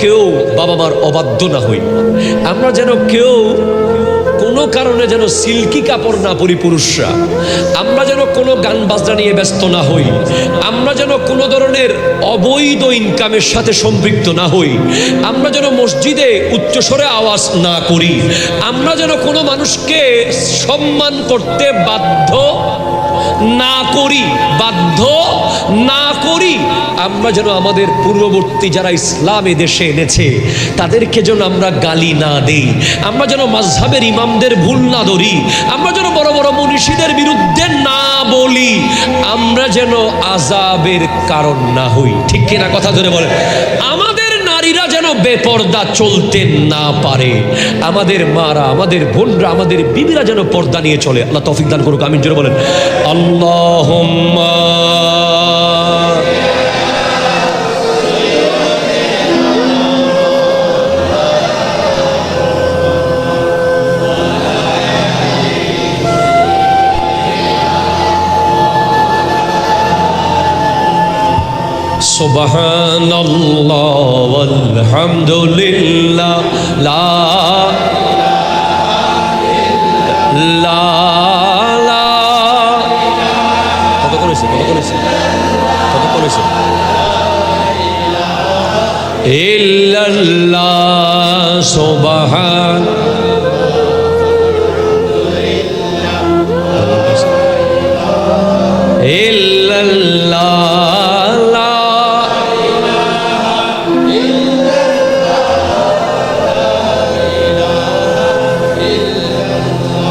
কেউ বাবা মার অবাধ্য না হই, আমরা যেন কেউ কোনো কারণে যেন সিল্কি কাপড় না পরি পুরুষরা, আমরা যেন কোনো গান বাজনা নিয়ে ব্যস্ত না হই, আমরা যেন কোনো ধরনের অবৈধ ইনকামের সাথে সম্পৃক্ত না হই, আমরা যেন মসজিদে উচ্চস্বরে আওয়াজ না করি, আমরা যেন কোনো মানুষকে সম্মান করতে বাধ্য না করি, আমরা যেন আমাদের পূর্ববর্তী যারা ইসলাম এ দেশে এনেছে তাদেরকে যেন আমরা গালি না দেই, আমরা যেন মাযহাবের ইমামদের ভুল না ধরি, আমরা যেন বড় বড় মুনিশিদের বিরুদ্ধে না বলি, আমরা যেন আযাবের কারণ না হই। ঠিক কিনা কথা ধরে বলেন? আমাদের নারীরা যেন বেপর্দা চলতে না পারে, আমাদের মারা, আমাদের বোনরা, আমাদের বিবিরা যেন পর্দা নিয়ে চলে। আল্লাহ তৌফিক দান করুক, আমিন জোরে বলেন আল্লাহুম্মা। সুবহানাল্লাহ ওয়ালহামদুলিল্লাহ লা লা কত করেছে ইল্লাল্লাহ সুবহান ইল্লাল্লাহ।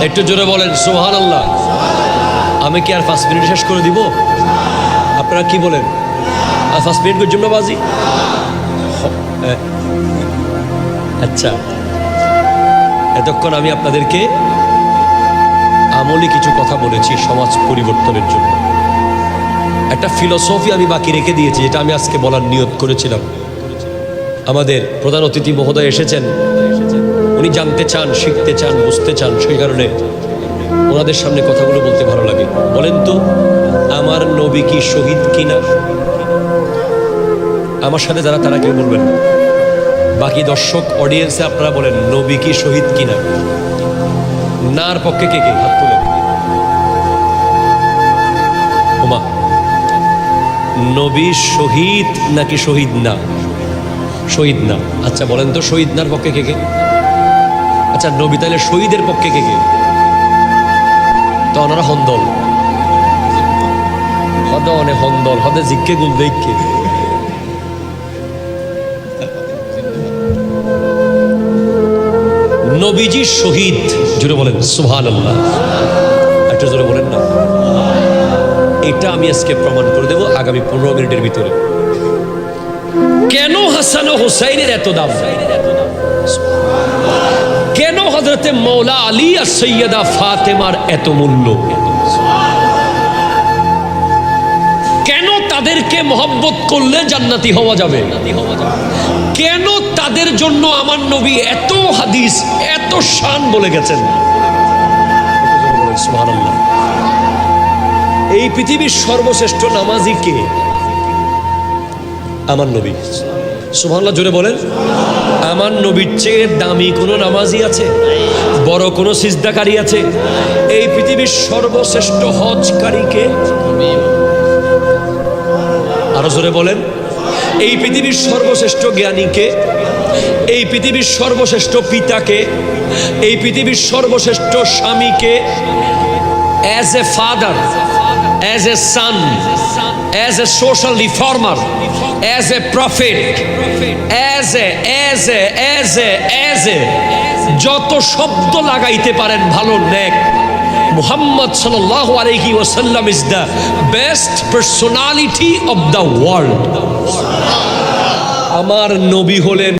একটু জোরে বলেন সুবহানাল্লাহ। আমি কি আর 5 মিনিট শেষ করে দিব? আপনারা কি বলেন? আর 5 মিনিট জন্য বাজি? আচ্ছা, এতক্ষণ আমি আপনাদেরকে আমলি কিছু কথা বলেছি সমাজ পরিবর্তনের জন্য। একটা ফিলোসফি আমি বাকি রেখে দিয়েছি, যেটা আমি আজকে বলার নিয়ত করেছিলাম। আমাদের প্রধান অতিথি মহোদয় এসেছেন, উনি জানতে চান, শিখতে চান, বুঝতে চান, সেই কারণে ওনাদের সামনে কথাগুলো বলতে ভালো লাগে। বলেন তো, আমার নবী কি শহীদ কিনা? আমার সাথে যারা, তারা কেউ বলবেন। বাকি দর্শক অডিয়েন্সে আপনারা বলেন, নবী কি শহীদ কিনা? নার পক্ষে কে কে হাত তুলেন? ওমা, নবী শহীদ নাকি শহীদ না? শহীদ না। আচ্ছা বলেন তো, শহীদ নার পক্ষে কে কে? আচ্ছা, নবী তাহলে শহীদের পক্ষে কে কে? তো ওনারা হন্দল হদে, অনেক হন্দল হদে, জিজ্ঞে গুল দেখে। নবীজি শহীদ, জোরে বলেন সুবহানাল্লাহ। একটা জোরে বলেন না। এটা আমি আজকে প্রমাণ করে দেব আগামী 15 মিনিটের ভিতরে। কেন হাসান ও হুসাইনের এত দাম? কেন হযরতে মৌলা আলী আর সৈয়দা ফাতেমার এত মূল্য? কেন তাদেরকে মহব্বত করলে জান্নাতি হওয়া যাবে? কেন তাদের জন্য আমার নবী এত হাদিস, এত শান বলে গেছেন? সুবহানাল্লাহ। এই পৃথিবীর সর্বশ্রেষ্ঠ নামাজি কে? আমার নবী। সুবহানাল্লাহ জোরে বলেন। আমার নবীর চেয়ে দামি কোনো নামাজি আছে? বড় কোনো সিজদাকারী আছে? এই পৃথিবীর সর্বশ্রেষ্ঠ হজকারীকে? আরো জোরে বলেন। এই পৃথিবীর সর্বশ্রেষ্ঠ জ্ঞানীকে? এই পৃথিবীর সর্বশ্রেষ্ঠ পিতাকে? এই পৃথিবীর সর্বশ্রেষ্ঠ স্বামীকে? As a father, as a son, as a social reformer, as a prophet, as a যত শব্দ লাগাইতে পারেন ভালো, নেক। মুহাম্মদ সাল্লাল্লাহু আলাইহি ওয়াসাল্লাম is the best personality of the world. আমার নবী হলেন